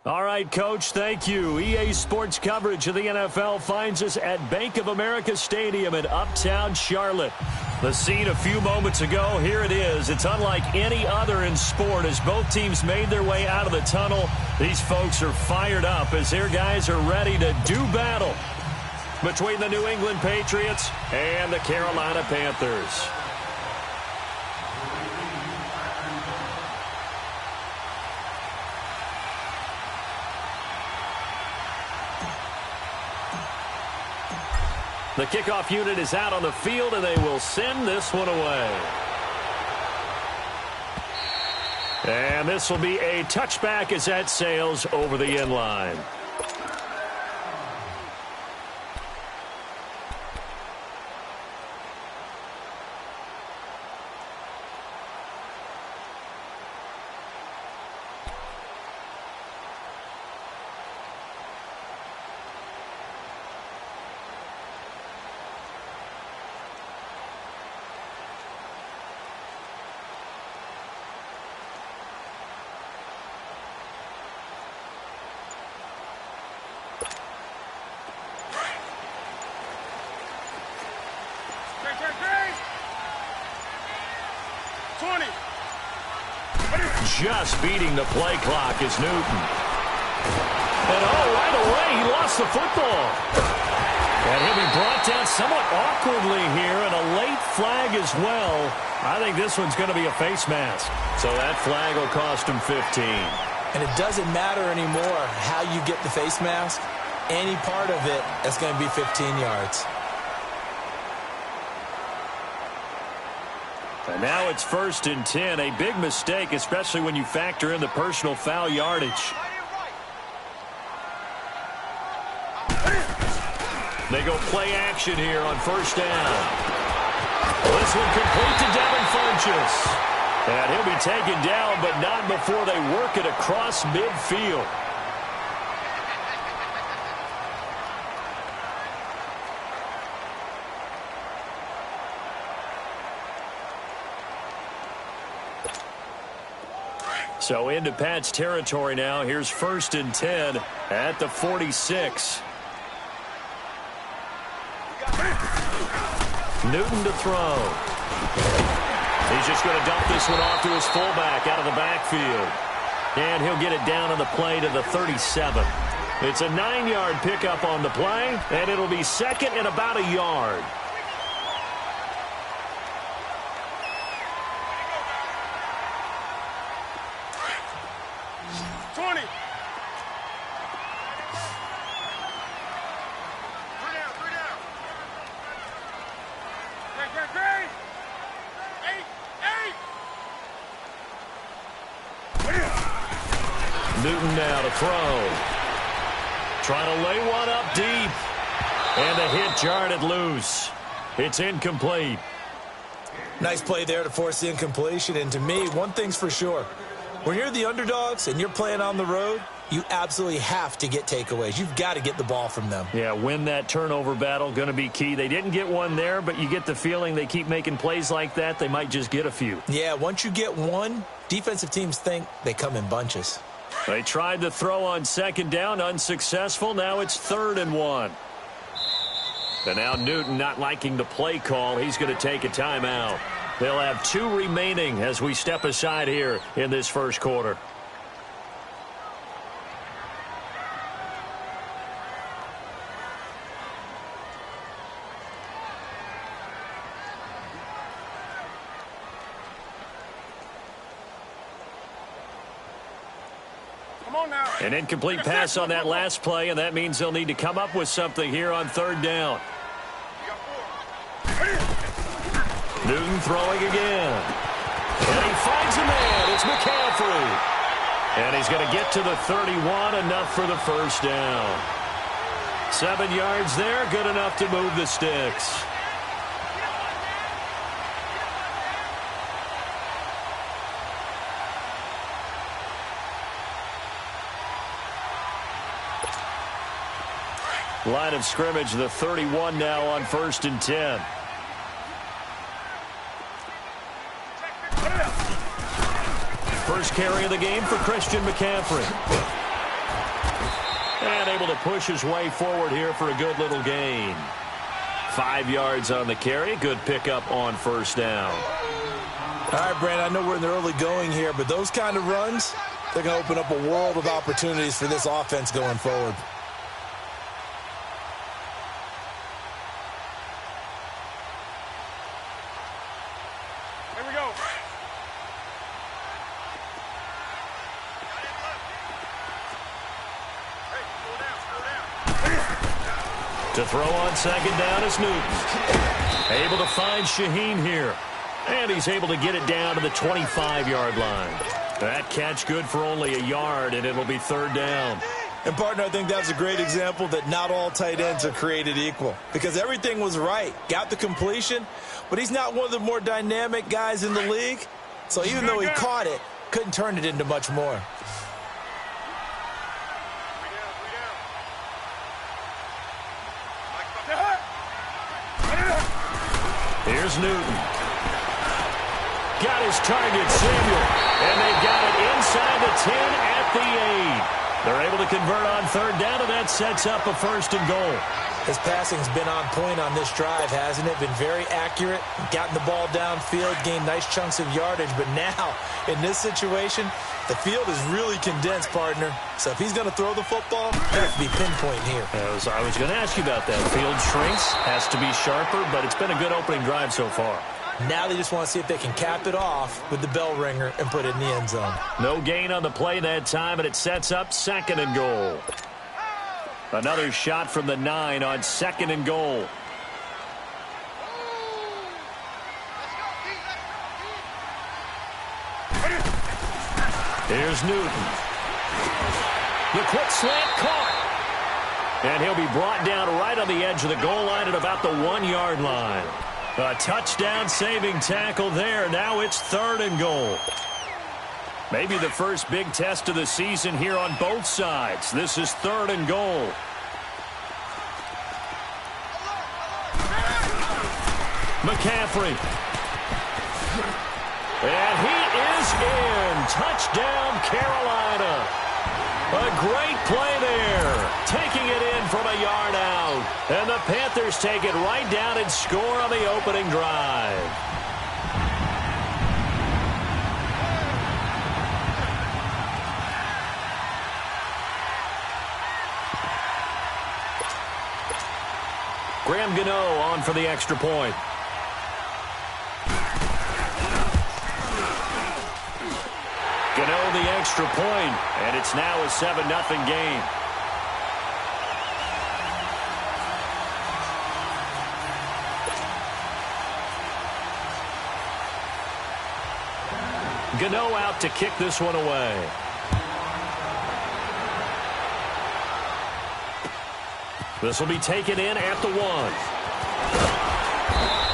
All right, Coach, thank you. EA Sports coverage of the NFL finds us at Bank of America Stadium in Uptown Charlotte. The scene a few moments ago, here it is. It's unlike any other in sport as both teams made their way out of the tunnel. These folks are fired up as their guys are ready to do battle between the New England Patriots and the Carolina Panthers. The kickoff unit is out on the field, and they will send this one away. And this will be a touchback as that sails over the end line. Just beating the play clock is Newton. And right away, he lost the football. And he'll be brought down somewhat awkwardly here, and a late flag as well. I think this one's going to be a face mask. So that flag will cost him 15. And it doesn't matter anymore how you get the face mask. Any part of it is going to be 15 yards. And now it's 1st and 10. A big mistake, especially when you factor in the personal foul yardage. They go play action here on 1st down. This one complete to Devin Funchess. And he'll be taken down, but not before they work it across midfield. So into Pat's territory now. Here's 1st and 10 at the 46. Newton to throw. He's just going to dump this one off to his fullback out of the backfield. And he'll get it down on the play to the 37. It's a 9-yard pickup on the play, and it'll be 2nd and about a yard. Newton now to throw. Trying to lay one up deep. And the hit jarred it loose. It's incomplete. Nice play there to force the incompletion. And to me, one thing's for sure. When you're the underdogs and you're playing on the road, you absolutely have to get takeaways. You've got to get the ball from them. Yeah, win that turnover battle, going to be key. They didn't get one there, but you get the feeling they keep making plays like that, they might just get a few. Yeah, once you get one, defensive teams think they come in bunches. They tried to throw on 2nd down, unsuccessful. Now it's 3rd and 1. And now Newton not liking the play call. He's going to take a timeout. They'll have 2 remaining as we step aside here in this first quarter. An incomplete pass on that last play, and that means they'll need to come up with something here on 3rd down. Newton throwing again. And he finds a man. It's McCaffrey. And he's going to get to the 31, enough for the 1st down. 7 yards there, good enough to move the sticks. Line of scrimmage, the 31 now on 1st and 10. First carry of the game for Christian McCaffrey. And able to push his way forward here for a good little gain. 5 yards on the carry. Good pickup on first down. All right, Brandon, I know we're in the early going here, but those kind of runs, they're going to open up a world of opportunities for this offense going forward. Here we go. To throw on second down is Newton. Able to find Shaheen here. And he's able to get it down to the 25-yard line. That catch good for only a yard, and it'll be third down. And, partner, I think that's a great example that not all tight ends are created equal. Because everything was right. Got the completion, but he's not one of the more dynamic guys in the league. So even though he caught it, couldn't turn it into much more. Here's Newton. Got his target, Samuel. And they've got it inside the 10 at the 8. They're able to convert on third down, and that sets up a first and goal. His passing's been on point on this drive, hasn't it? Been very accurate, gotten the ball downfield, gained nice chunks of yardage. But now, in this situation, the field is really condensed, partner. So if he's going to throw the football, it has to be pinpoint here. I was going to ask you about that. Field shrinks, has to be sharper, but it's been a good opening drive so far. Now they just want to see if they can cap it off with the bell ringer and put it in the end zone. No gain on the play that time, and it sets up second and goal. Another shot from the 9 on second and goal. Here's Newton. The quick slant caught. And he'll be brought down right on the edge of the goal line at about the 1-yard line. A touchdown-saving tackle there. Now it's third and goal. Maybe the first big test of the season here on both sides. This is third and goal. McCaffrey. And he is in. Touchdown, Carolina. A great play there. Taking it in from a yard out. And the Panthers take it right down and score on the opening drive. Graham Gano on for the extra point. Gano the extra point, and it's now a 7-0 game. Gano out to kick this one away. This will be taken in at the 1.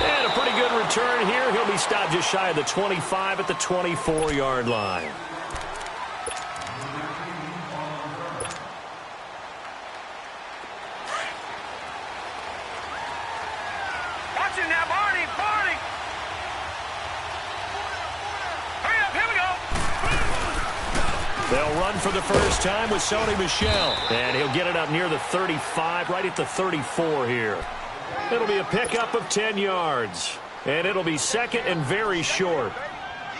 And a pretty good return here. He'll be stopped just shy of the 25 at the 24-yard line. Watch it now, Barney! Barney! Hurry up, here we go! They'll run for the first time with Sony Michel. And he'll get it up near the 35, right at the 34 here. It'll be a pickup of 10 yards. And it'll be second and very short.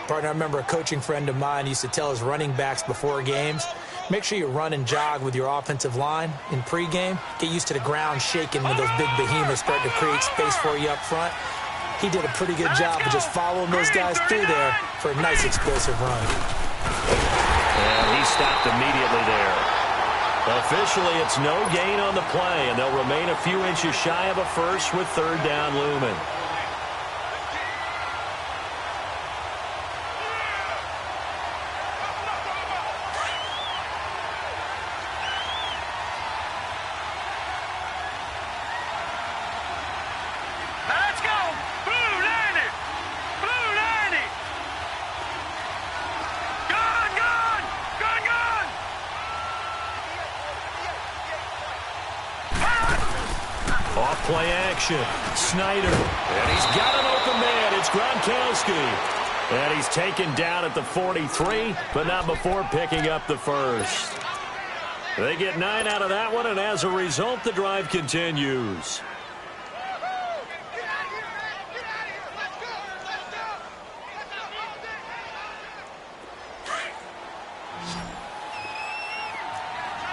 Partner, I remember a coaching friend of mine used to tell his running backs before games, make sure you run and jog with your offensive line in pregame. Get used to the ground shaking when those big behemoths start to create space for you up front. He did a pretty good job of just following those guys through there for a nice explosive run. And he stopped immediately there. Officially, it's no gain on the play, and they'll remain a few inches shy of a first with third down looming. Let's go! Blue 90! Blue 90! Gun, gun! Gun, gun! Off play action. Snyder. And he's got an open man. It's Gronkowski. And he's taken down at the 43, but not before picking up the first. They get 9 out of that one, and as a result, the drive continues.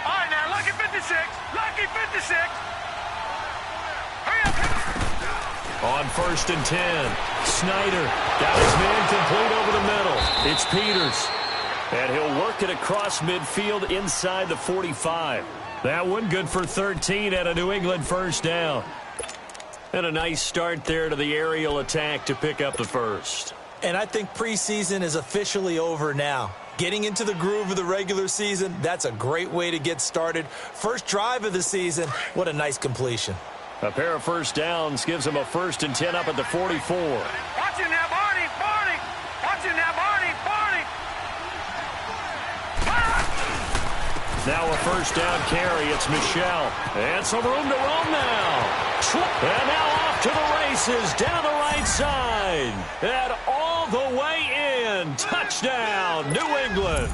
All right, now, lucky 56. Lucky 56. Hurry up. On 1st and 10, Snyder got his man complete over the middle. It's Peters. And he'll work it across midfield inside the 45. That one good for 13 at a New England first down. And a nice start there to the aerial attack to pick up the first. And I think preseason is officially over now. Getting into the groove of the regular season, that's a great way to get started. First drive of the season, what a nice completion. A pair of first downs gives him a 1st and 10 up at the 44. Watch him now, Barney. Barney. Watch him now, Barney. Barney. Now a first down carry. It's Michelle. And some room to roam now. And now off to the races down the right side. And all the way in. Touchdown, New England.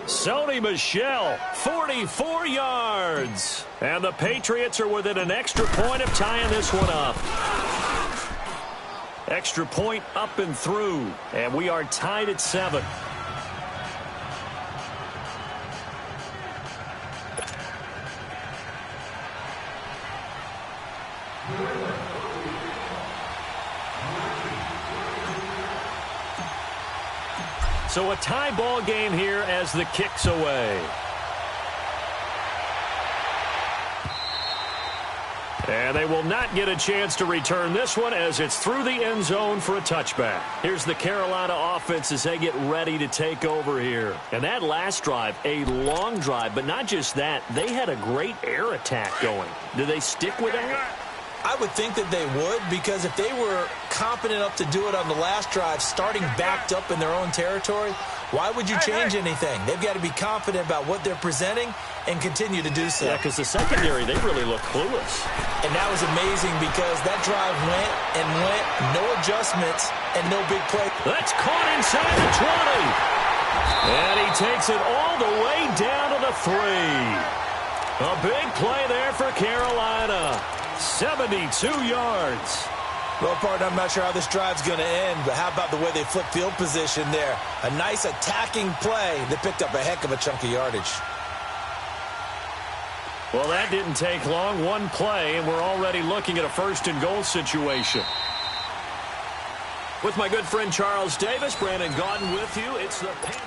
Sony Michel, 44 yards. And the Patriots are within an extra point of tying this one up. Extra point up and through. And we are tied at 7. So a tie ball game here as the kick's away. And they will not get a chance to return this one as it's through the end zone for a touchback. Here's the Carolina offense as they get ready to take over here. And that last drive, a long drive, but not just that, they had a great air attack going. Do they stick with that? I would think that they would, because if they were confident enough to do it on the last drive, starting backed up in their own territory, why would you change anything? They've got to be confident about what they're presenting and continue to do so. Yeah, because the secondary, they really look clueless. And that was amazing because that drive went and went, no adjustments and no big play. That's caught inside the 20. And he takes it all the way down to the 3. A big play there for Carolina. 72 yards. Well, partner, I'm not sure how this drive's going to end, but how about the way they flipped field position there? A nice attacking play that picked up a heck of a chunk of yardage. Well, that didn't take long. One play, and we're already looking at a 1st and goal situation. With my good friend Charles Davis, Brandon Gaudin with you. It's the Panthers.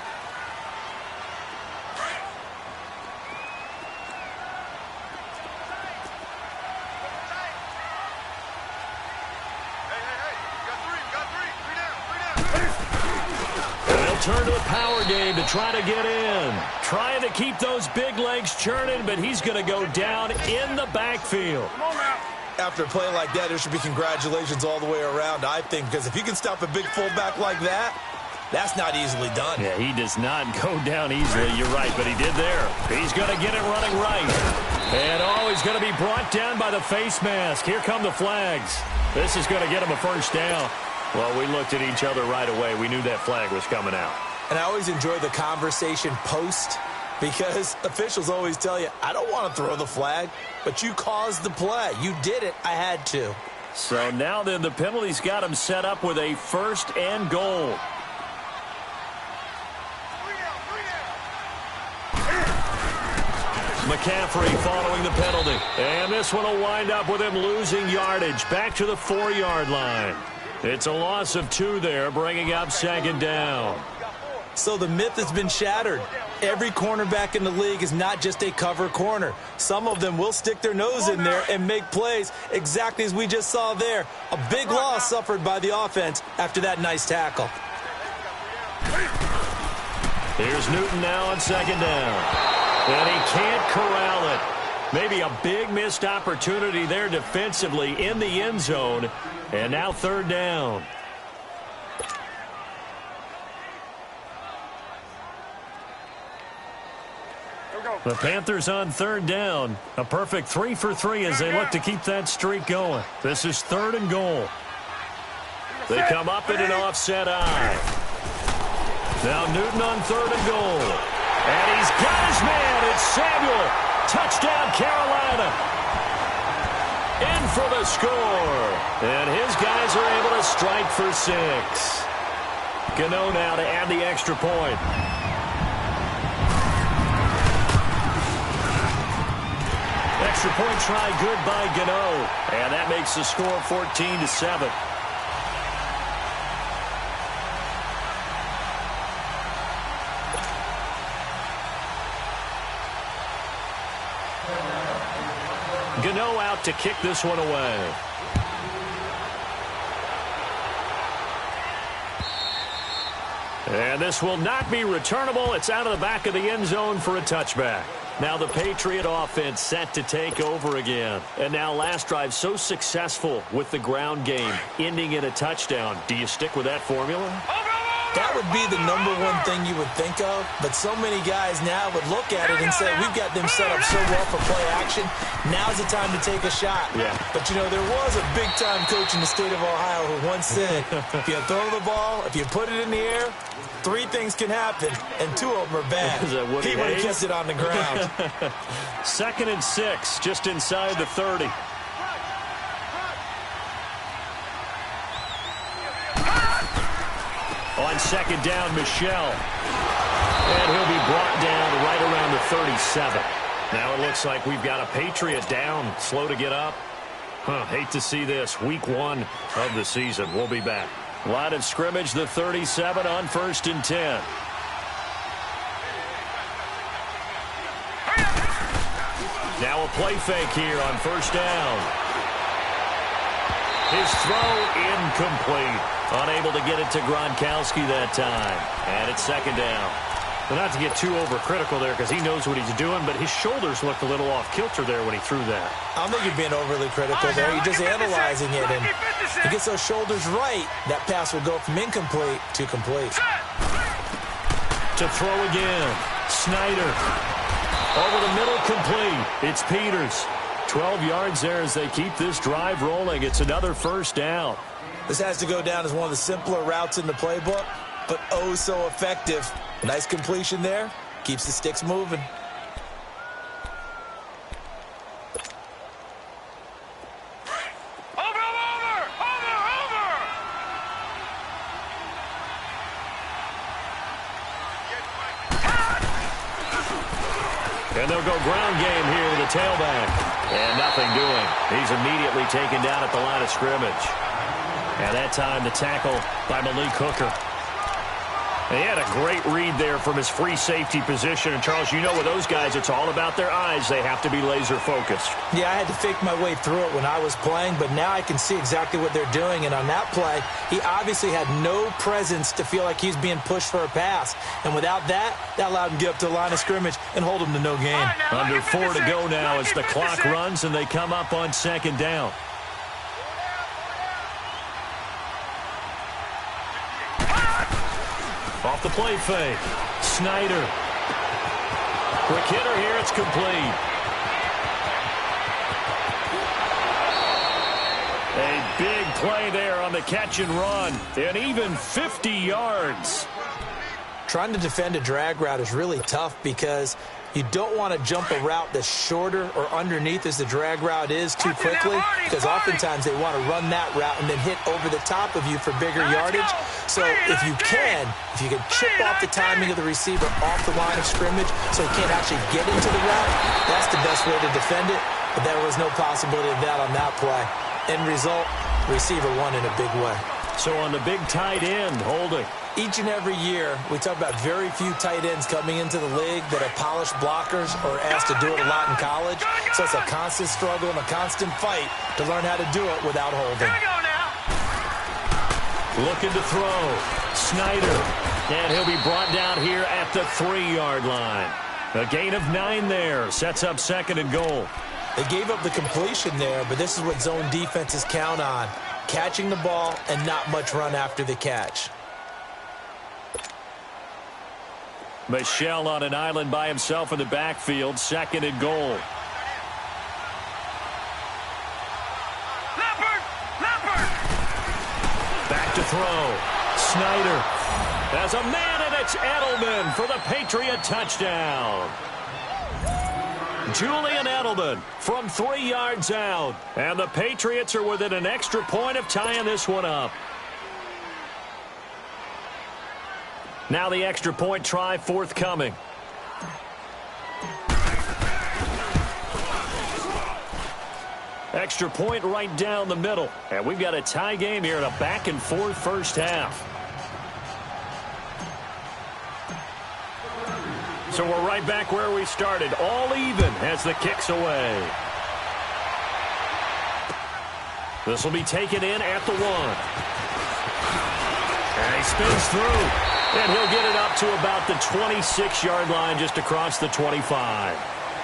Turn to the power game to try to get in. Trying to keep those big legs churning, but he's going to go down in the backfield. After a play like that, there should be congratulations all the way around, I think, because if you can stop a big fullback like that, that's not easily done. Yeah, he does not go down easily. You're right, but he did there. He's going to get it running right. And, he's going to be brought down by the face mask. Here come the flags. This is going to get him a first down. Well, we looked at each other right away. We knew that flag was coming out. And I always enjoy the conversation post because officials always tell you, I don't want to throw the flag, but you caused the play. You did it. I had to. So now then the penalty's got him set up with a 1st and goal. McCaffrey following the penalty. And this one will wind up with him losing yardage back to the 4-yard line. It's a loss of 2 there, bringing up 2nd down. So the myth has been shattered. Every cornerback in the league is not just a cover corner. Some of them will stick their nose in there and make plays exactly as we just saw there. A big loss suffered by the offense after that nice tackle. Here's Newton now on 2nd down. And he can't corral it. Maybe a big missed opportunity there defensively in the end zone. And now 3rd down. The Panthers on 3rd down. A perfect 3 for 3 as they look to keep that streak going. This is 3rd and goal. They come up in an offset eye. Now Newton on 3rd and goal. And he's got his man. It's Samuel. Touchdown, Carolina. In for the score. And his guys are able to strike for 6. Gano now to add the extra point. Extra point try good by Gano. And that makes the score 14-7. Gano out to kick this one away. And this will not be returnable. It's out of the back of the end zone for a touchback. Now the Patriot offense set to take over again. And now last drive so successful with the ground game, ending in a touchdown. Do you stick with that formula? That would be the number one thing you would think of, but so many guys now would look at it and say, we've got them set up so well for play action. Now's the time to take a shot. Yeah. But, you know, there was a big-time coach in the state of Ohio who once said, if you throw the ball, if you put it in the air, 3 things can happen, and 2 of them are bad. He would have kept it on the ground. 2nd and 6, just inside the 30. On 2nd down, Michelle. And he'll be brought down right around the 37. Now it looks like we've got a Patriot down, slow to get up. Hate to see this. Week 1 of the season. We'll be back. Line of scrimmage, the 37 on 1st and 10. Now a play fake here on 1st down. His throw incomplete. Unable to get it to Gronkowski that time. And it's 2nd down. But not to get too overcritical there because he knows what he's doing, but his shoulders looked a little off kilter there when he threw that. I don't think you're being overly critical there. You're just analyzing it, and he gets those shoulders right. That pass will go from incomplete to complete. To throw again. Snyder. Over the middle, complete. It's Peters. 12 yards there as they keep this drive rolling. It's another 1st down. This has to go down as one of the simpler routes in the playbook, but oh so effective. Nice completion there. Keeps the sticks moving. Over! And they'll go ground game here with a tailback. And nothing doing. He's immediately taken down at the line of scrimmage. And that time the tackle by Malik Hooker. And he had a great read there from his free safety position. And, Charles, you know with those guys, it's all about their eyes. They have to be laser-focused. Yeah, I had to fake my way through it when I was playing, but now I can see exactly what they're doing. And on that play, he obviously had no presence to feel like he's being pushed for a pass. And without that, that allowed him to get up to the line of scrimmage and hold him to no gain. Under 4 to go now as the clock runs and they come up on 2nd down. Off the play fake. Snyder. Quick hitter here. It's complete. A big play there on the catch and run. And even 50 yards. Trying to defend a drag route is really tough because you don't want to jump a route that's shorter or underneath as the drag route is too quickly, because oftentimes they want to run that route and then hit over the top of you for bigger yardage. So if you can chip off the timing of the receiver off the line of scrimmage so he can't actually get into the route, that's the best way to defend it. But there was no possibility of that on that play. End result, receiver won in a big way. So on the big tight end, holding. Each and every year, we talk about very few tight ends coming into the league that are polished blockers or asked to do it a lot in college. So it's a constant struggle and a constant fight to learn how to do it without holding. Looking to throw. Snyder. And he'll be brought down here at the 3-yard line. A gain of 9 there. Sets up 2nd and goal. They gave up the completion there, but this is what zone defenses count on. Catching the ball and not much run after the catch. Michelle on an island by himself in the backfield. 2nd and goal. Back to throw. Snyder has a man and It's Edelman for the Patriot touchdown. Julian Edelman from 3 yards out. And the Patriots are within an extra point of tying this one up. Now the extra point try forthcoming. Extra point right down the middle. And we've got a tie game here in a back-and-forth first half. So we're right back where we started. All even as the kick's away. This will be taken in at the 1. And he spins through. And he'll get it up to about the 26-yard line just across the 25.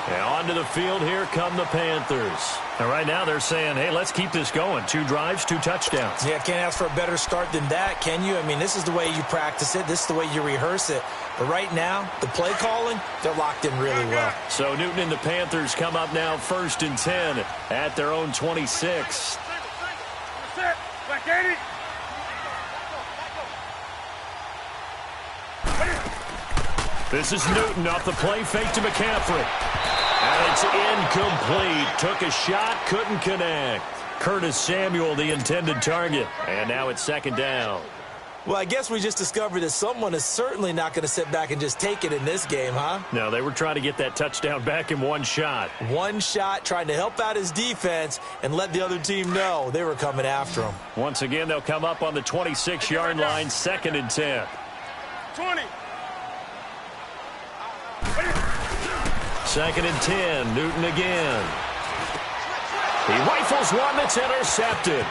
And onto the field, here come the Panthers. And right now they're saying, hey, let's keep this going. 2 drives, 2 touchdowns. Yeah, can't ask for a better start than that, can you? I mean, this is the way you practice it. This is the way you rehearse it. But right now, the play calling, they're locked in really well. So Newton and the Panthers come up now 1st and 10 at their own 26. This is Newton off the play fake to McCaffrey. And it's incomplete. Took a shot, couldn't connect. Curtis Samuel, the intended target. And now it's 2nd down. Well, I guess we just discovered that someone is certainly not going to sit back and just take it in this game, huh? No, they were trying to get that touchdown back in 1 shot. 1 shot, trying to help out his defense and let the other team know they were coming after him. Once again, they'll come up on the 26-yard line, 2nd and 10. 20. 2nd and 10, Newton again. He rifles one that's intercepted.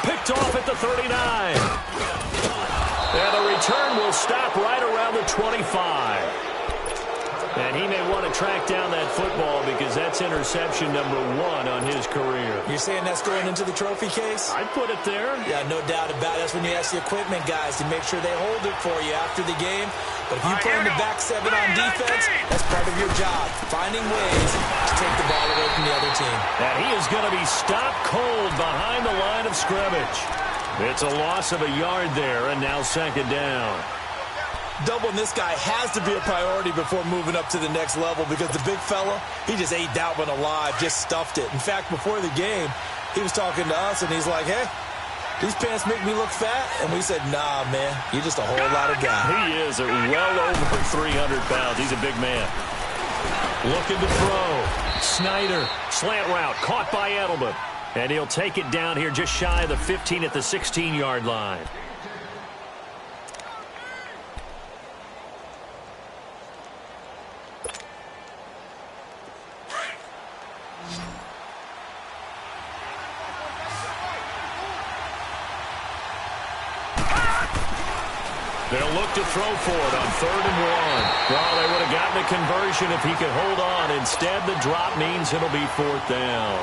Picked off at the 39. And the return will stop right around the 25. And he may want to track down that football because that's interception number 1 on his career. You're saying that's going into the trophy case? I'd put it there. Yeah, no doubt about it. That's when you ask the equipment guys to make sure they hold it for you after the game. But if you play in the back 7 on defense, that's part of your job, finding ways to take the ball away from the other team. And he is going to be stopped cold behind the line of scrimmage. It's a loss of a yard there, and now 2nd down. Doubling this guy has to be a priority before moving up to the next level because the big fella, he just ate that one alive, just stuffed it. In fact, before the game, he was talking to us, and he's like, hey, these pants make me look fat? And we said, nah, man, you're just a whole lot of guy. He is well over 300 pounds. He's a big man. Looking to throw. Snyder, slant route, caught by Edelman. And he'll take it down here just shy of the 15 at the 16-yard line. They'll look to throw for it on 3rd and 1. Well, they would have gotten a conversion if he could hold on. Instead, the drop means it'll be 4th down.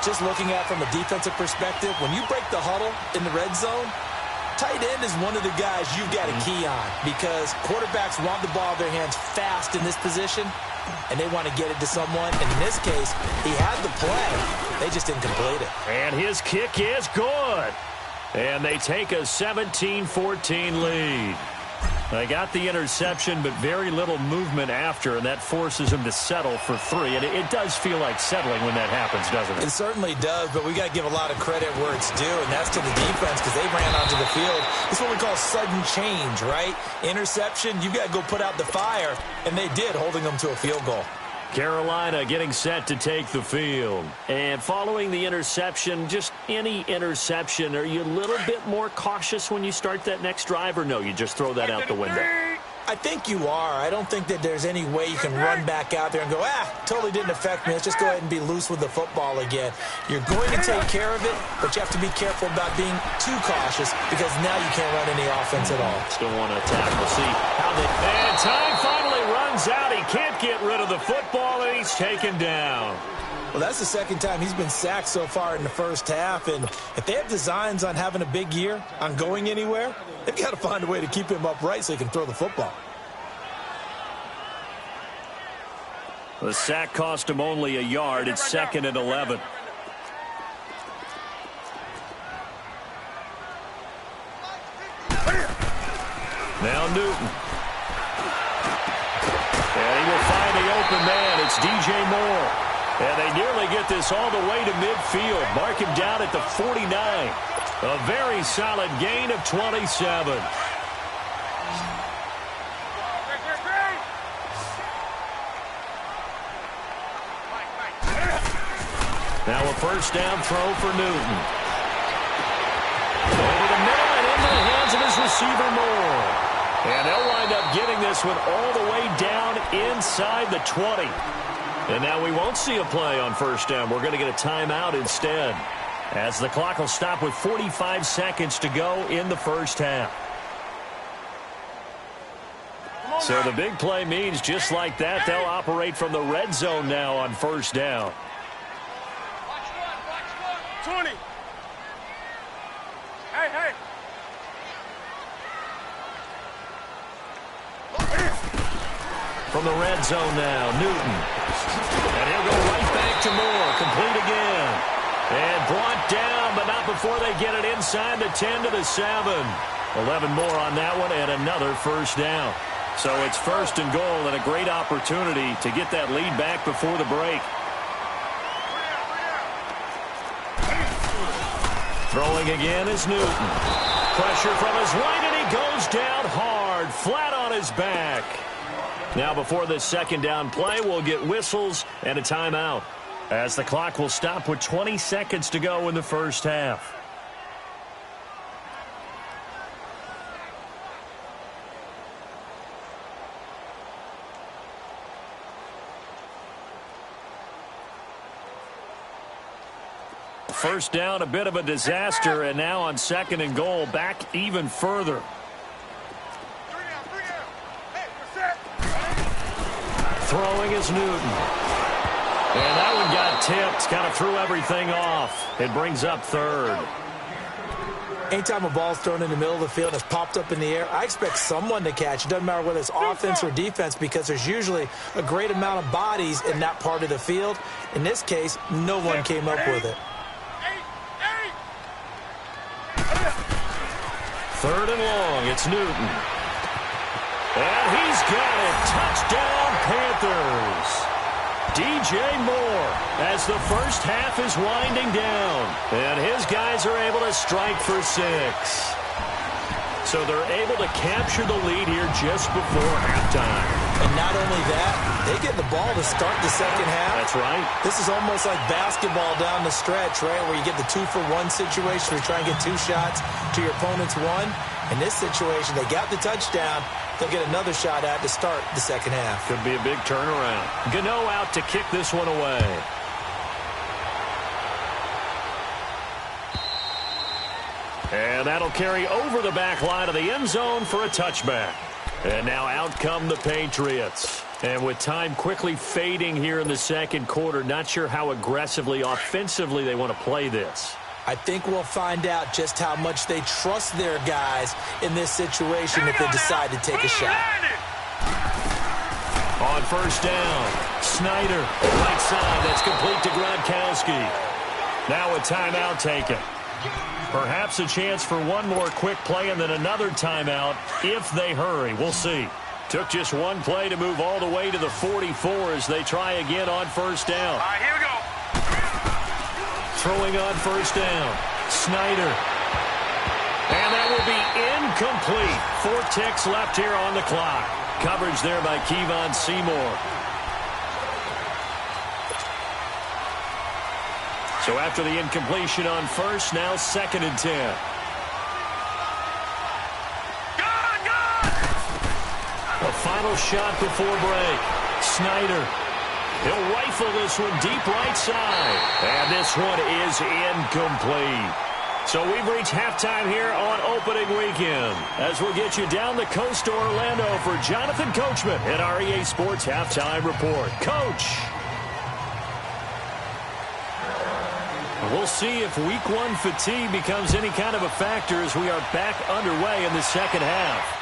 Just looking at it from a defensive perspective, when you break the huddle in the red zone, tight end is one of the guys you've got to key on because quarterbacks want the ball in their hands fast in this position, and they want to get it to someone. And in this case, he had the play. They just didn't complete it. And his kick is good. And they take a 17-14 lead. They got the interception, but very little movement after, and that forces them to settle for 3. And it does feel like settling when that happens, doesn't it? It certainly does, but we got to give a lot of credit where it's due, and that's to the defense because they ran onto the field. It's what we call sudden change, right? Interception, you got to go put out the fire, and they did, holding them to a field goal. Carolina getting set to take the field. And following the interception, just any interception, are you a little bit more cautious when you start that next drive, or no, you just throw that out the window? I think you are. I don't think that there's any way you can run back out there and go, totally didn't affect me. Let's just go ahead and be loose with the football again. You're going to take care of it, but you have to be careful about being too cautious because now you can't run any offense at all. Still want to attack. We'll see how they... And time finally runs out. He can't get rid of the football, and he's taken down. Well, that's the 2nd time he's been sacked so far in the first half, and if they have designs on having a big year, on going anywhere, they've got to find a way to keep him upright so he can throw the football. The sack cost him only a yard. It's 2nd and 11. Now Newton. And he will find the open man. It's DJ Moore. And they nearly get this all the way to midfield. Mark him down at the 49. A very solid gain of 27. Now a first down throw for Newton. Over the middle and into the hands of his receiver Moore. And they'll wind up getting this one all the way down inside the 20. And now we won't see a play on first down. We're going to get a timeout instead, as the clock will stop with 45 seconds to go in the first half. So the big play means just like that, they'll operate from the red zone now on first down. 20. Hey. From the red zone now, Newton. And he'll go right back to Moore. Complete again. And brought down, but not before they get it inside the 10 to the 7. 11 more on that one and another first down. So it's first and goal and a great opportunity to get that lead back before the break. Throwing again is Newton. Pressure from his right, and he goes down hard, flat on his back. Now before this second down play, we'll get whistles and a timeout, as the clock will stop with 20 seconds to go in the first half. First down, a bit of a disaster, and now on second and goal, back even further. Throwing is Newton. And that one got tipped, kind of threw everything off. It brings up third. Anytime a ball's thrown in the middle of the field and it's popped up in the air, I expect someone to catch. It doesn't matter whether it's offense or defense, because there's usually a great amount of bodies in that part of the field. In this case, no one came up with it. Third and long, it's Newton. And he's got it. Touchdown, Panthers. DJ Moore, as the first half is winding down. And his guys are able to strike for 6. So they're able to capture the lead here just before halftime. And not only that, they get the ball to start the second half. That's right. This is almost like basketball down the stretch, right, where you get the 2-for-1 situation where you try and get 2 shots to your opponent's 1. In this situation, they got the touchdown. They'll get another shot at to start the second half. Could be a big turnaround. Gano out to kick this one away. And that'll carry over the back line of the end zone for a touchback. And now out come the Patriots. And with time quickly fading here in the second quarter, not sure how aggressively, offensively they want to play this. I think we'll find out just how much they trust their guys in this situation if they decide to take a shot. On first down, Snyder, right side, that's complete to Gronkowski. Now a timeout taken. Perhaps a chance for one more quick play and then another timeout if they hurry. We'll see. Took just one play to move all the way to the 44 as they try again on first down. All right, here we go. Throwing on first down, Snyder. And that will be incomplete. 4 ticks left here on the clock. Coverage there by Kevon Seymour. So after the incompletion on first, now second and 10. A final shot before break. Snyder. He'll rifle this one deep right side. And this one is incomplete. So we've reached halftime here on opening weekend, as we'll get you down the coast to Orlando for Jonathan Coachman at our EA Sports Halftime Report. Coach. We'll see if week 1 fatigue becomes any kind of a factor as we are back underway in the second half.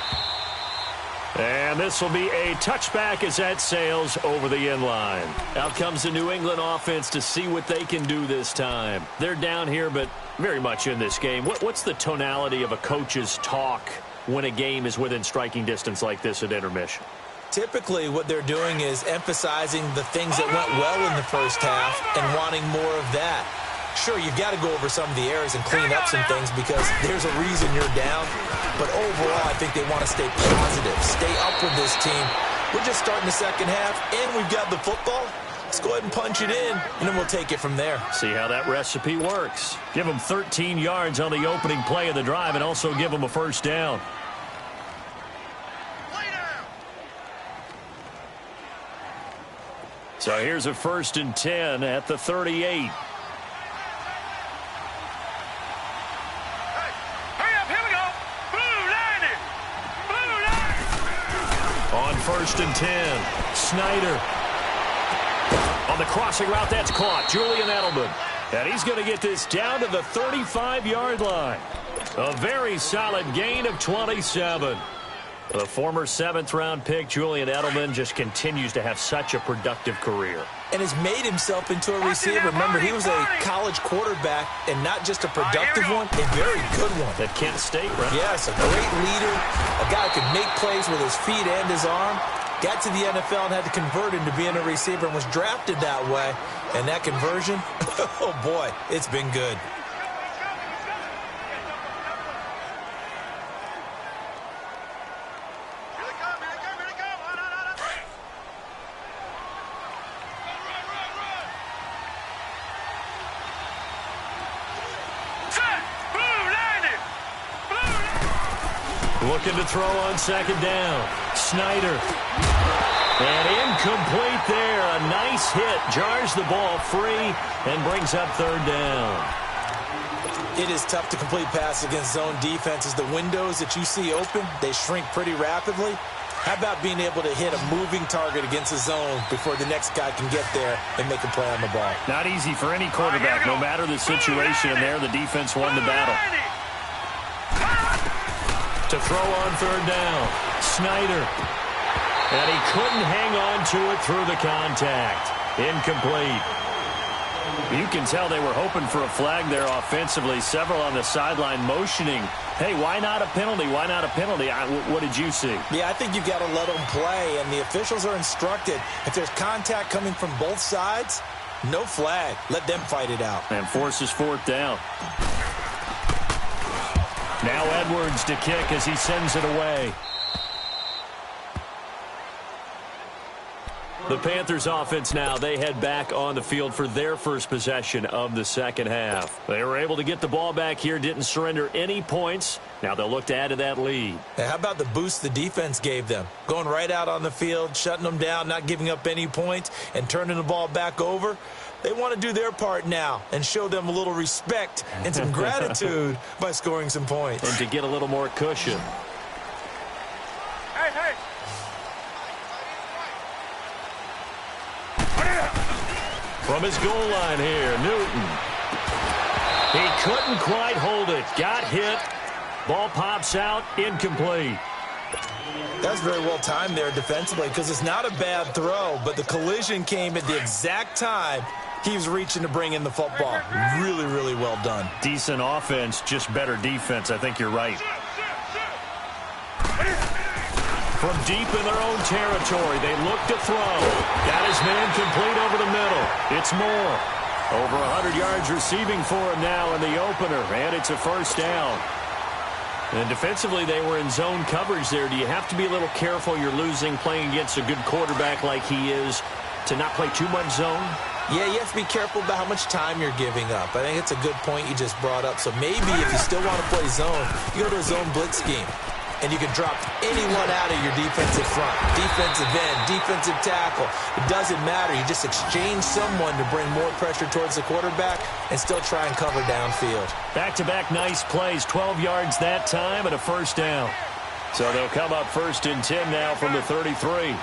And this will be a touchback as that sails over the end line. Out comes the New England offense to see what they can do this time. They're down here, but very much in this game. What's the tonality of a coach's talk when a game is within striking distance like this at intermission? Typically, what they're doing is emphasizing the things that went well in the first half and wanting more of that. Sure, you've got to go over some of the errors and clean up some things because there's a reason you're down. But overall, I think they want to stay positive, stay up with this team. We're just starting the second half, and we've got the football. Let's go ahead and punch it in, and then we'll take it from there. See how that recipe works. Give them 13 yards on the opening play of the drive and also give them a first down. So here's a 1st and 10 at the 38. On 1st and 10, Snyder. On the crossing route, that's caught. Julian Edelman. And he's going to get this down to the 35-yard line. A very solid gain of 27. The former 7th-round pick, Julian Edelman, just continues to have such a productive career. And has made himself into a receiver. Remember, he was a college quarterback, and not just a productive one, a very good one. At Kent State, right? Yes, a great leader, a guy who could make plays with his feet and his arm. Got to the NFL and had to convert into being a receiver and was drafted that way. And that conversion, oh boy, it's been good. Looking to throw on 2nd down. Snyder. And incomplete there. A nice hit. Jars the ball free and brings up 3rd down. It is tough to complete passes against zone defenses. The windows that you see open, they shrink pretty rapidly. How about being able to hit a moving target against a zone before the next guy can get there and make a play on the ball? Not easy for any quarterback. No matter the situation in there, the defense won the battle. To throw on 3rd down, Snyder. And he couldn't hang on to it through the contact. Incomplete. You can tell they were hoping for a flag there offensively. Several on the sideline motioning, hey, why not a penalty? Why not a penalty? What did you see? Yeah, I think you've got to let them play, and the officials are instructed. If there's contact coming from both sides, no flag. Let them fight it out. And forces 4th down. Now Edwards to kick as he sends it away. The Panthers offense now, they head back on the field for their first possession of the second half. They were able to get the ball back here, didn't surrender any points. Now they'll look to add to that lead. Hey, how about the boost the defense gave them? Going right out on the field, shutting them down, not giving up any points, and turning the ball back over. They want to do their part now and show them a little respect and some gratitude by scoring some points. And to get a little more cushion. Hey, hey. From his goal line here, Newton. He couldn't quite hold it. Got hit. Ball pops out. Incomplete. That's very well timed there defensively because it's not a bad throw, but the collision came at the exact time he was reaching to bring in the football. Really, really well done. Decent offense, just better defense. I think you're right. From deep in their own territory, they look to throw. Got his man complete over the middle. It's Moore. Over 100 yards receiving for him now in the opener, and it's a first down. And defensively, they were in zone coverage there. Do you have to be a little careful? You're losing playing against a good quarterback like he is to not play too much zone? Yeah, you have to be careful about how much time you're giving up. I think it's a good point you just brought up. So maybe if you still want to play zone, you go to a zone blitz scheme. And you can drop anyone out of your defensive front, defensive end, defensive tackle. It doesn't matter. You just exchange someone to bring more pressure towards the quarterback and still try and cover downfield. Back-to-back nice plays, 12 yards that time and a first down. So they'll come up 1st and 10 now from the 33.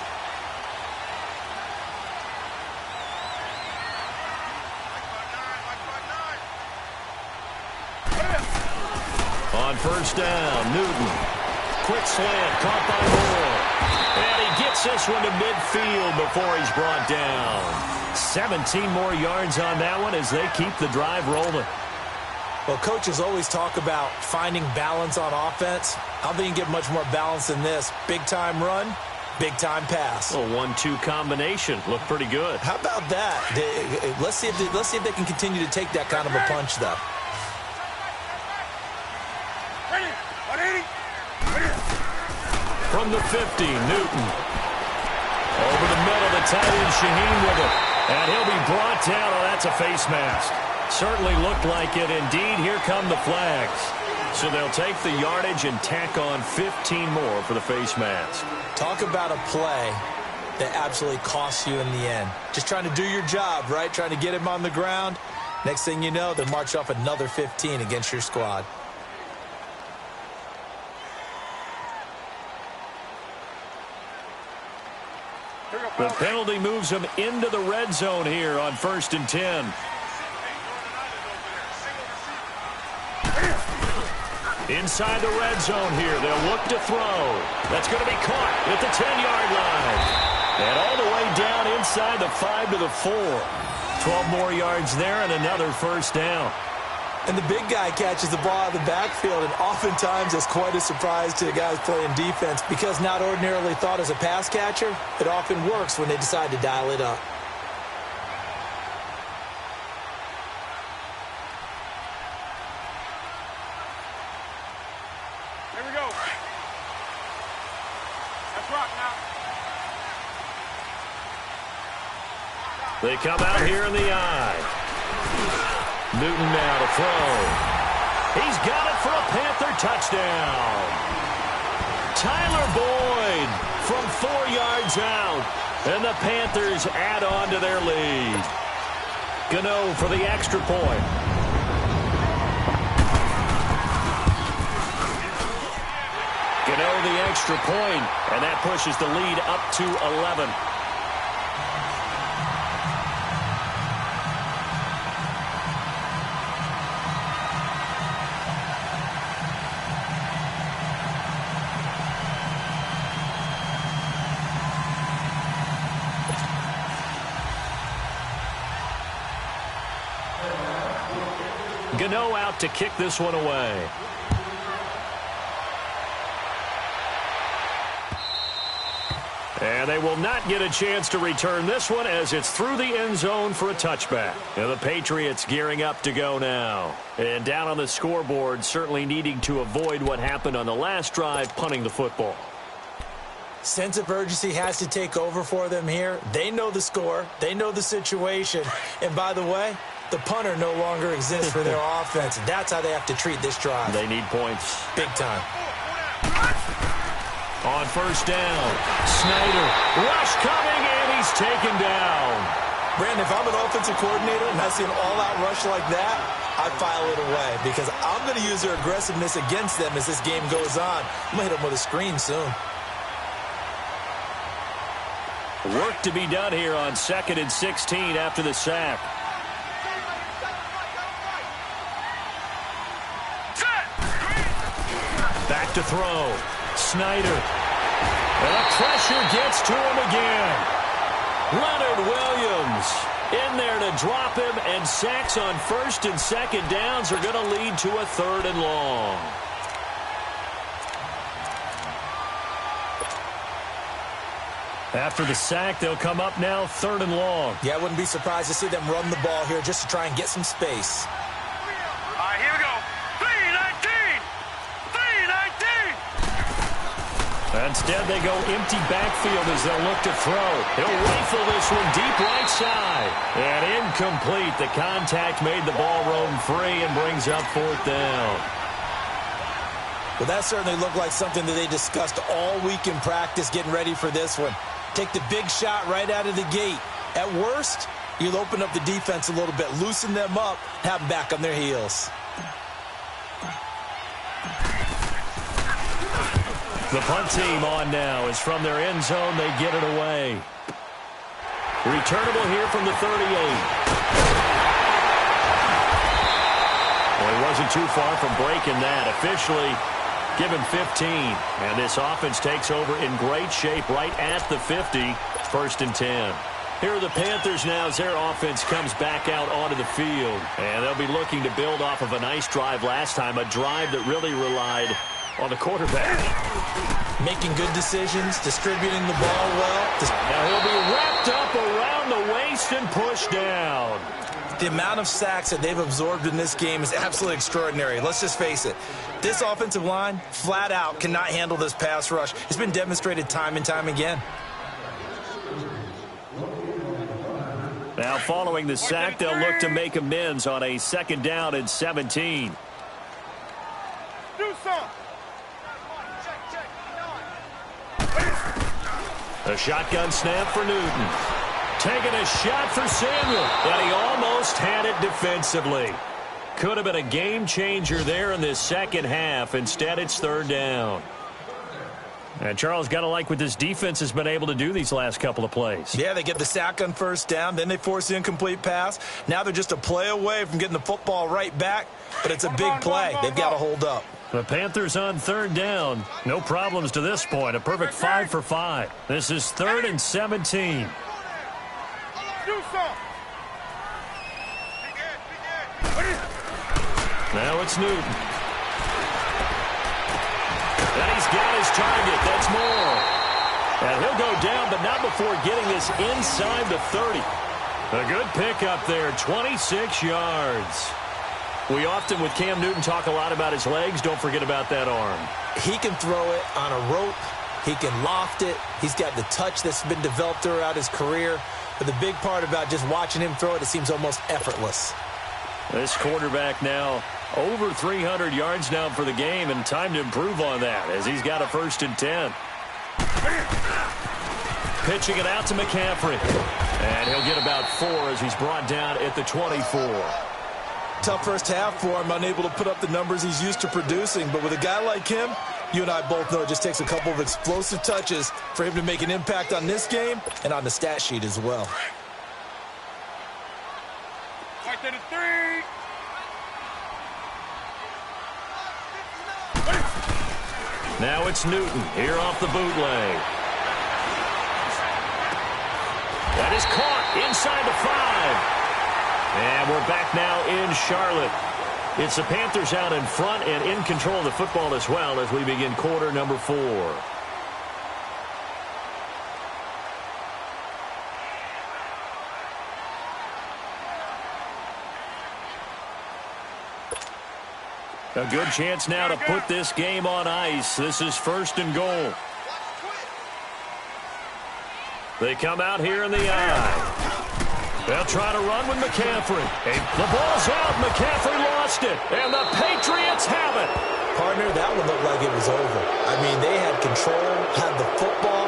On first down, Newton. Quick slant, caught by Moore. And he gets this one to midfield before he's brought down. 17 more yards on that one as they keep the drive rolling. Well, coaches always talk about finding balance on offense. I don't think you can get much more balance than this. Big-time run, big-time pass. A 1-2 combination. Looked pretty good. How about that? Let's see if they can continue to take that kind of a punch, though. From the 50, Newton. Over the middle, the tight end, Shaheen with it. And he'll be brought down. Oh, that's a face mask. Certainly looked like it. Indeed, here come the flags. So they'll take the yardage and tack on 15 more for the face mask. Talk about a play that absolutely costs you in the end. Just trying to do your job, right? Trying to get him on the ground. Next thing you know, they march off another 15 against your squad. The penalty moves them into the red zone here on 1st and 10. Inside the red zone here, they'll look to throw. That's going to be caught at the 10-yard line. And all the way down inside the 5 to the 4. 12 more yards there and another first down. And the big guy catches the ball out of the backfield, and oftentimes it's quite a surprise to the guys playing defense because not ordinarily thought as a pass catcher, it often works when they decide to dial it up. Here we go. Let's rock now. They come out here in the eye. Newton now to throw. He's got it for a Panther touchdown. Tyler Boyd from 4 yards out. And the Panthers add on to their lead. Gano for the extra point. Gano the extra point, and that pushes the lead up to 11. Gano out to kick this one away. And they will not get a chance to return this one as it's through the end zone for a touchback. And the Patriots gearing up to go now. And down on the scoreboard, certainly needing to avoid what happened on the last drive, punting the football. Sense of urgency has to take over for them here. They know the score. They know the situation. And by the way, the punter no longer exists for their offense. That's how they have to treat this drive. They need points. Big time. On first down, Snyder. Rush coming, and he's taken down. Brandon, if I'm an offensive coordinator and I see an all-out rush like that, I file it away because I'm going to use their aggressiveness against them as this game goes on. I'm going to hit them with a screen soon. Work to be done here on 2nd and 16 after the sack. Back to throw. Snyder. And the pressure gets to him again. Leonard Williams in there to drop him, and sacks on 1st and 2nd downs are going to lead to a 3rd and long. After the sack, they'll come up now 3rd and long. Yeah, I wouldn't be surprised to see them run the ball here just to try and get some space. All right, here we go. 3-19. 3-19. Instead, they go empty backfield as they'll look to throw. He'll rifle this one deep right side. And incomplete. The contact made the ball roam free and brings up 4th down. Well, that certainly looked like something that they discussed all week in practice getting ready for this one. Take the big shot right out of the gate. At worst, you'll open up the defense a little bit, loosen them up, have them back on their heels. The punt team on now is from their end zone. They get it away. Returnable here from the 38. Well, he wasn't too far from breaking that. Officially given 15. And this offense takes over in great shape right at the 50. 1st and 10. Here are the Panthers now as their offense comes back out onto the field. And they'll be looking to build off of a nice drive last time, a drive that really relied on the quarterback. Making good decisions, distributing the ball well. Now he'll be wrapped up around the waist and pushed down. The amount of sacks that they've absorbed in this game is absolutely extraordinary. Let's just face it. This offensive line, flat out, cannot handle this pass rush. It's been demonstrated time and time again. Now, following the sack, they'll look to make amends on a 2nd down and 17. Do some. A shotgun snap for Newton. Taking a shot for Samuel, but he almost had it defensively. Could have been a game changer there in this second half. Instead, it's 3rd down. And Charles, got to like what this defense has been able to do these last couple of plays. Yeah, they get the sack on 1st down, then they force the incomplete pass. Now they're just a play away from getting the football right back, but it's a big play. They've got to hold up. The Panthers on 3rd down. No problems to this point. A perfect 5 for 5. This is 3rd and 17. Do some. Now it's Newton. And he's got his target. That's Moore. And he'll go down, but not before getting this inside the 30. A good pickup there, 26 yards. We often, with Cam Newton, talk a lot about his legs. Don't forget about that arm. He can throw it on a rope. He can loft it. He's got the touch that's been developed throughout his career. But the big part about just watching him throw it seems almost effortless. This quarterback now over 300 yards now for the game, and time to improve on that as he's got a 1st and 10. Pitching it out to McCaffrey. And he'll get about 4 as he's brought down at the 24. Tough first half for him, unable to put up the numbers he's used to producing. But with a guy like him, you and I both know it just takes a couple of explosive touches for him to make an impact on this game and on the stat sheet as well. Right to the 3. Now it's Newton here off the bootleg. That is caught inside the 5. And we're back now in Charlotte. It's the Panthers out in front and in control of the football as well as we begin quarter number 4. A good chance now to put this game on ice. This is 1st and goal. They come out here in the eye. They'll try to run with McCaffrey. The ball's out. McCaffrey lost it. And the Patriots have it. Partner, that one looked like it was over. I mean, they had control, had the football,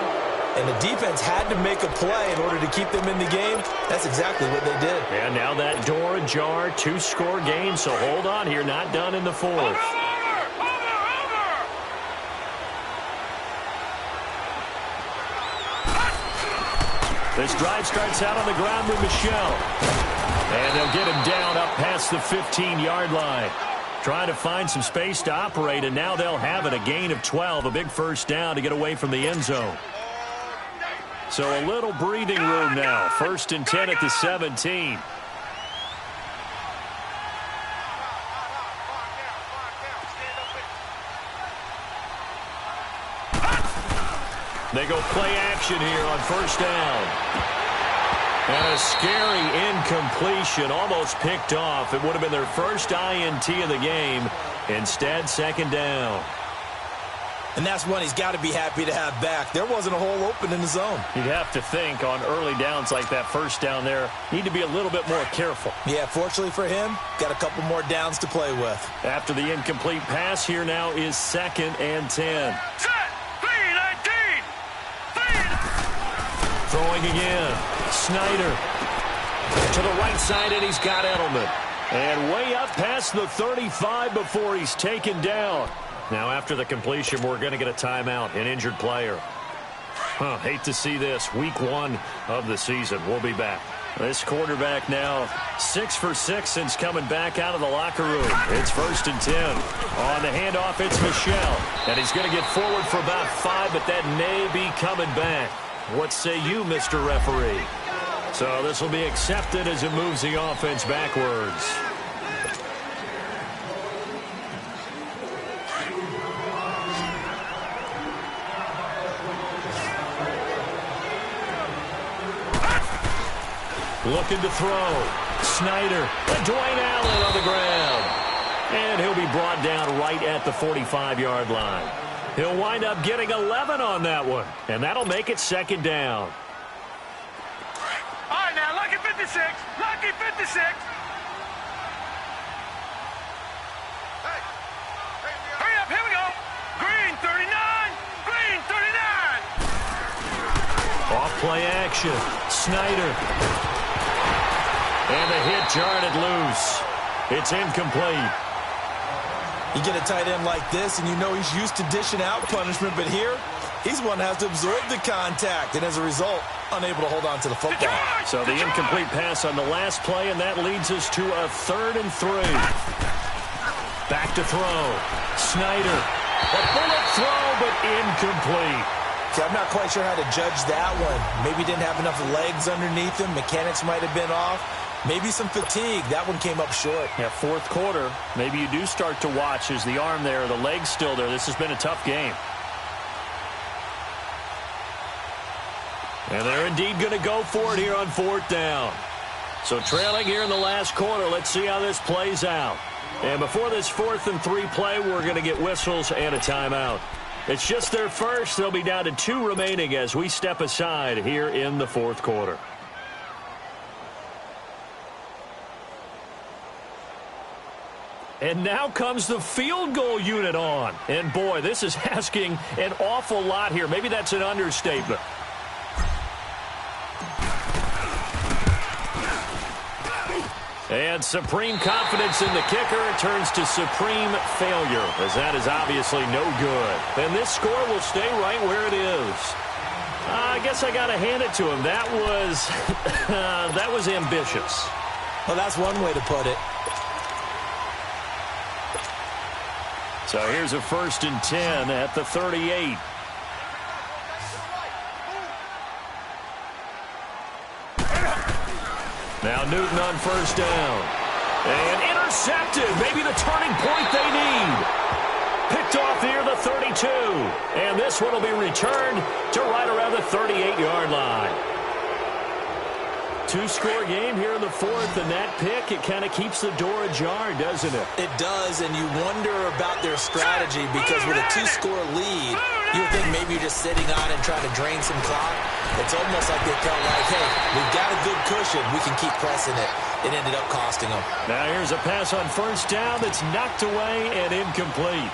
and the defense had to make a play in order to keep them in the game. That's exactly what they did. And now that door ajar, 2-score game. So hold on here. Not done in the 4th. This drive starts out on the ground with Michel. And they'll get him down up past the 15-yard line. Trying to find some space to operate, and now they'll have it. A gain of 12, a big 1st down to get away from the end zone. So a little breathing room now. 1st and 10 at the 17. They go play action here on 1st down. And a scary incompletion, almost picked off. It would have been their first INT of the game. Instead, 2nd down. And that's one he's got to be happy to have back. There wasn't a hole open in the zone. You'd have to think on early downs like that 1st down there, need to be a little bit more careful. Yeah, fortunately for him, got a couple more downs to play with. After the incomplete pass, here now is 2nd and 10. Set. 3-19. Throwing again. Snyder to the right side, and he's got Edelman. And way up past the 35 before he's taken down. Now, after the completion, we're going to get a timeout, an injured player. Hate to see this. Week 1 of the season. We'll be back. This quarterback now 6 for 6 since coming back out of the locker room. It's 1st and 10. On the handoff, it's Michel. And he's going to get forward for about 5, but that may be coming back. What say you, Mr. Referee? So this will be accepted as it moves the offense backwards. Looking to throw. Snyder. And Dwayne Allen on the ground. And he'll be brought down right at the 45-yard line. He'll wind up getting 11 on that one. And that'll make it second down. All right, now, lucky 56. Lucky 56. Hurry up, here we go. Green 39. Green 39. Off play action. Snyder. And the hit jarred it loose. It's incomplete. You get a tight end like this, and you know he's used to dishing out punishment, but here, he's one that has to absorb the contact, and as a result, unable to hold on to the football. So the incomplete pass on the last play, and that leads us to a 3rd and 3. Back to throw. Snyder. A bullet throw, but incomplete. See, I'm not quite sure how to judge that one. Maybe didn't have enough legs underneath him. Mechanics might have been off. Maybe some fatigue. That one came up short. Yeah, 4th quarter. Maybe you do start to watch as the arm there, the leg's still there. This has been a tough game. And they're indeed going to go for it here on 4th down. So trailing here in the last quarter. Let's see how this plays out. And before this 4th and 3 play, we're going to get whistles and a timeout. It's just their first. They'll be down to 2 remaining as we step aside here in the 4th quarter. And now comes the field goal unit on. And, boy, this is asking an awful lot here. Maybe that's an understatement. And supreme confidence in the kicker turns to supreme failure, as that is obviously no good. And this score will stay right where it is. I guess I got to hand it to him. That was, that was ambitious. Well, that's one way to put it. So here's a 1st and 10 at the 38. Now Newton on 1st down. And intercepted. Maybe the turning point they need. Picked off near the 32. And this one will be returned to right around the 38-yard line. 2-score game here in the 4th, and that pick, it kind of keeps the door ajar, doesn't it? It does, and you wonder about their strategy because with a 2-score lead, you would think maybe you're just sitting on it and trying to drain some clock. It's almost like they felt like, hey, we've got a good cushion. We can keep pressing it. It ended up costing them. Now here's a pass on 1st down that's knocked away and incomplete.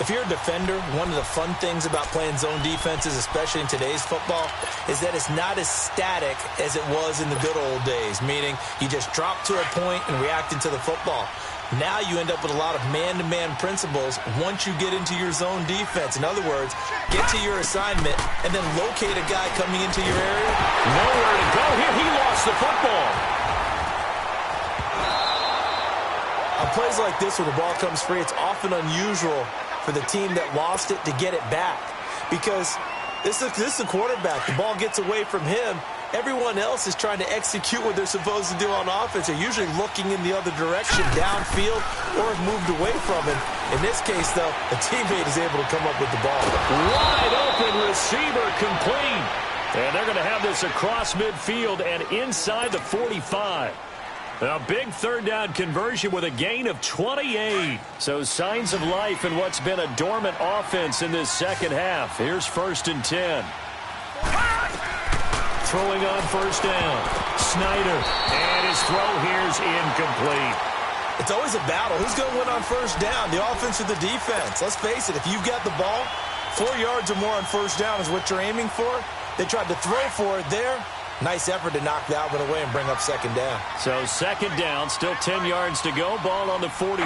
If you're a defender, one of the fun things about playing zone defenses, especially in today's football, is that it's not as static as it was in the good old days, meaning you just drop to a point and react into the football. Now you end up with a lot of man-to-man principles once you get into your zone defense. In other words, get to your assignment and then locate a guy coming into your area. Nowhere to go here. He lost the football. On plays like this where the ball comes free, it's often unusual for the team that lost it to get it back. Because this is a quarterback. The ball gets away from him. Everyone else is trying to execute what they're supposed to do on offense. They're usually looking in the other direction, downfield, or have moved away from him. In this case, though, a teammate is able to come up with the ball. Wide open receiver complete. And they're going to have this across midfield and inside the 45. A big 3rd down conversion with a gain of 28. So signs of life in what's been a dormant offense in this second half. Here's 1st and 10. Throwing on 1st down. Snyder. And his throw here's incomplete. It's always a battle. Who's going to win on 1st down, the offense or the defense? Let's face it, if you've got the ball, 4 yards or more on 1st down is what you're aiming for. They tried to throw for it there. Nice effort to knock that one away and bring up 2nd down. So 2nd down, still 10 yards to go. Ball on the 43.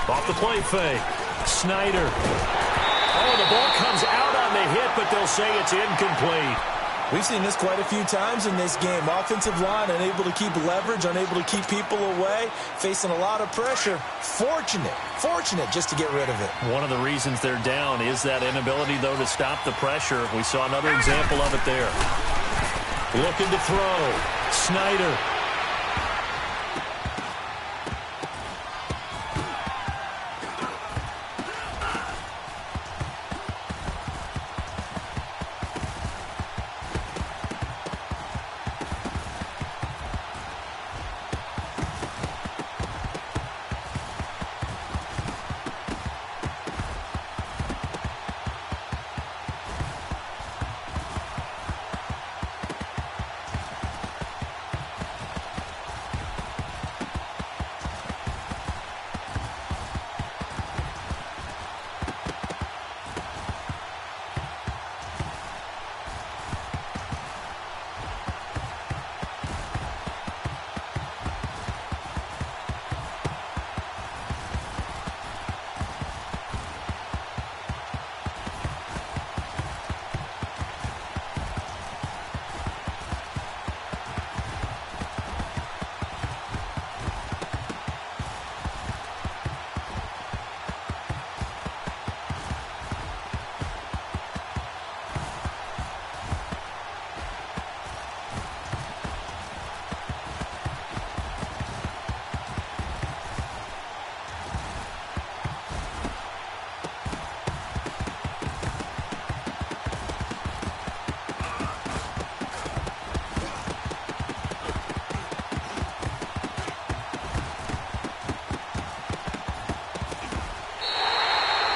Off the play fake. Snyder. Oh, the ball comes out on the hit, but they'll say it's incomplete. We've seen this quite a few times in this game. Offensive line unable to keep leverage, unable to keep people away, facing a lot of pressure. Fortunate just to get rid of it. One of the reasons they're down is that inability, though, to stop the pressure. We saw another example of it there. Looking to throw. Snyder.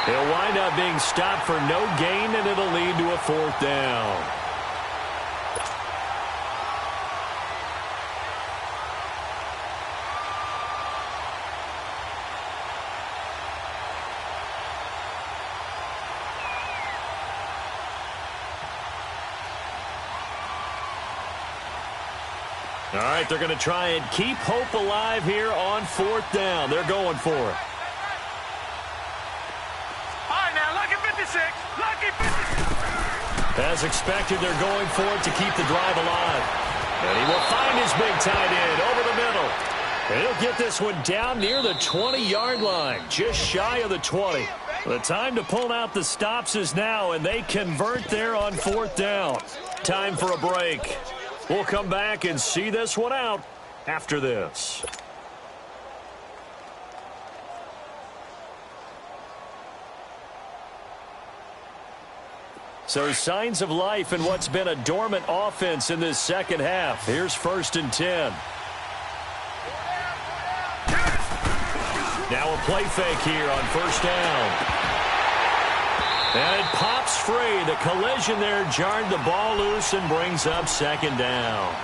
He'll wind up being stopped for no gain, and it'll lead to a 4th down. All right, they're going to try and keep hope alive here on 4th down. They're going for it. As expected, they're going for it to keep the drive alive. And he will find his big tight end over the middle. And he'll get this one down near the 20-yard line, just shy of the 20. The time to pull out the stops is now, and they convert there on 4th down. Time for a break. We'll come back and see this one out after this. So signs of life in what's been a dormant offense in this second half. Here's 1st and 10. Now a play fake here on 1st down. And it pops free. The collision there jarred the ball loose and brings up 2nd down.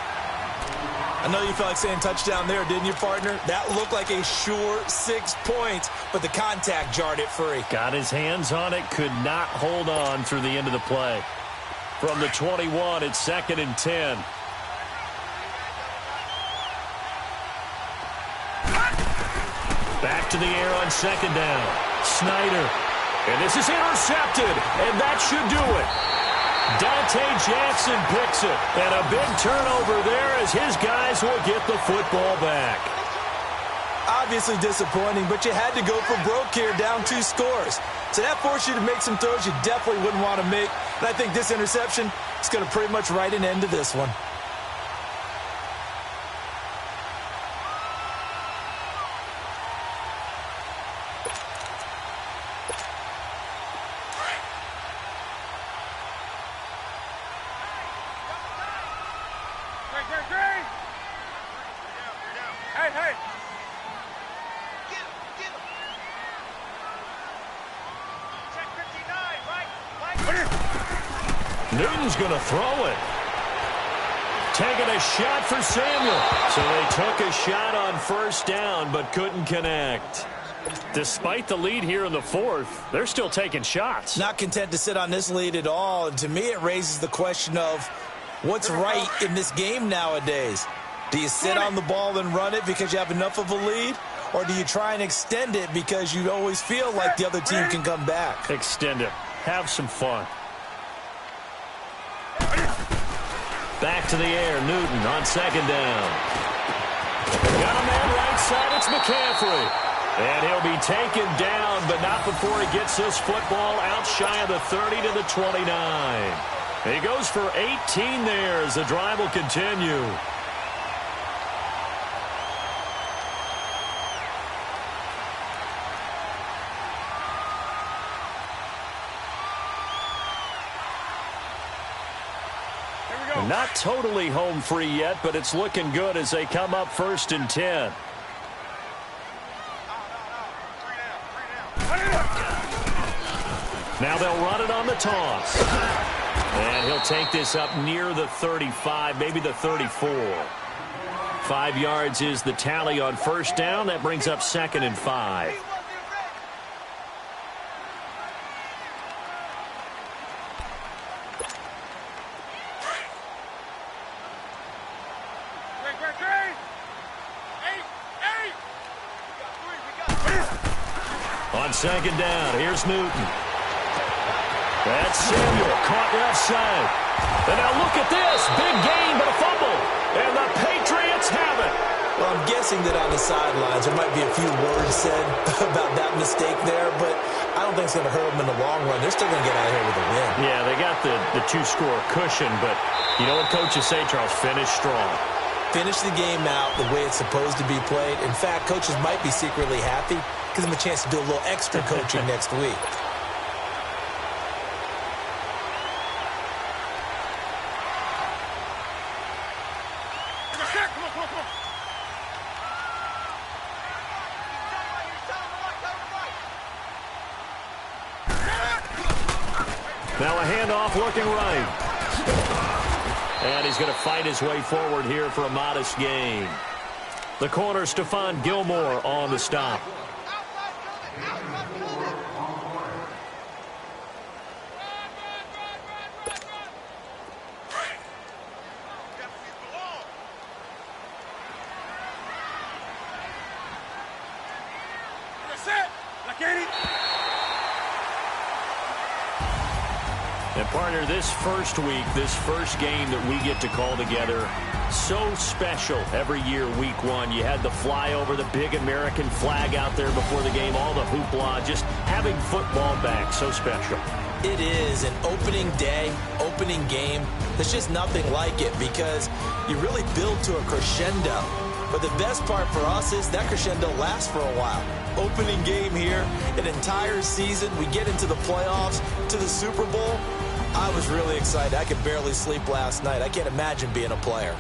I know you felt like saying touchdown there, didn't you, partner? That looked like a sure 6 points, but the contact jarred it free. Got his hands on it, could not hold on through the end of the play. From the 21, it's 2nd and 10. Back to the air on 2nd down. Snyder. And this is intercepted, and that should do it. Dante Jackson picks it, and a big turnover there as his guys will get the football back. Obviously disappointing, but you had to go for broke here, down 2 scores. So that forced you to make some throws you definitely wouldn't want to make. And I think this interception is going to pretty much write an end to this one. Newton's going to throw it. Taking a shot for Samuel. So they took a shot on 1st down, but couldn't connect. Despite the lead here in the 4th, they're still taking shots. Not content to sit on this lead at all. And to me, it raises the question of what's right in this game nowadays. Do you sit on the ball and run it because you have enough of a lead? Or do you try and extend it because you always feel like the other team can come back? Extend it. Have some fun. Back to the air, Newton on second down. Got a man right side, it's McCaffrey. And he'll be taken down, but not before he gets this football out shy of the 30 to the 29. He goes for 18 there as the drive will continue. Not totally home free yet, but it's looking good as they come up 1st and 10. Now they'll run it on the toss. And he'll take this up near the 35, maybe the 34. 5 yards is the tally on 1st down. That brings up 2nd and 5. On 2nd down, here's Newton. That's Samuel, caught left side. And now look at this, big gain, but a fumble. And the Patriots have it. Well, I'm guessing that on the sidelines there might be a few words said about that mistake there, but I don't think it's going to hurt them in the long run. They're still going to get out of here with a win. Yeah, they got the 2-score cushion, but you know what coaches say, Charles? Finish strong. Finish the game out the way it's supposed to be played. In fact, coaches might be secretly happy. Gives them a chance to do a little extra coaching next week. Now a handoff looking right. And he's going to fight his way forward here for a modest gain. The corner, Stephon Gilmore on the stop. And, partner, this first week, this first game that we get to call together, so special every year, week 1. You had the flyover, the big American flag out there before the game, all the hoopla, just having football back, so special. It is an opening day, opening game. There's just nothing like it because you really build to a crescendo. But the best part for us is that crescendo lasts for a while. Opening game here, an entire season. We get into the playoffs, to the Super Bowl. I was really excited. I could barely sleep last night. I can't imagine being a player.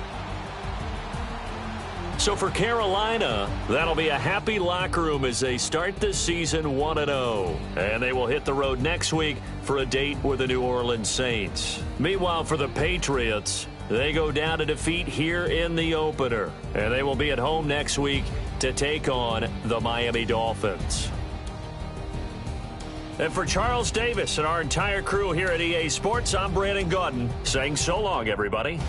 So for Carolina, that'll be a happy locker room as they start this season 1-0. And they will hit the road next week for a date with the New Orleans Saints. Meanwhile, for the Patriots, they go down to defeat here in the opener. And they will be at home next week to take on the Miami Dolphins. And for Charles Davis and our entire crew here at EA Sports, I'm Brandon Gaudin saying so long, everybody.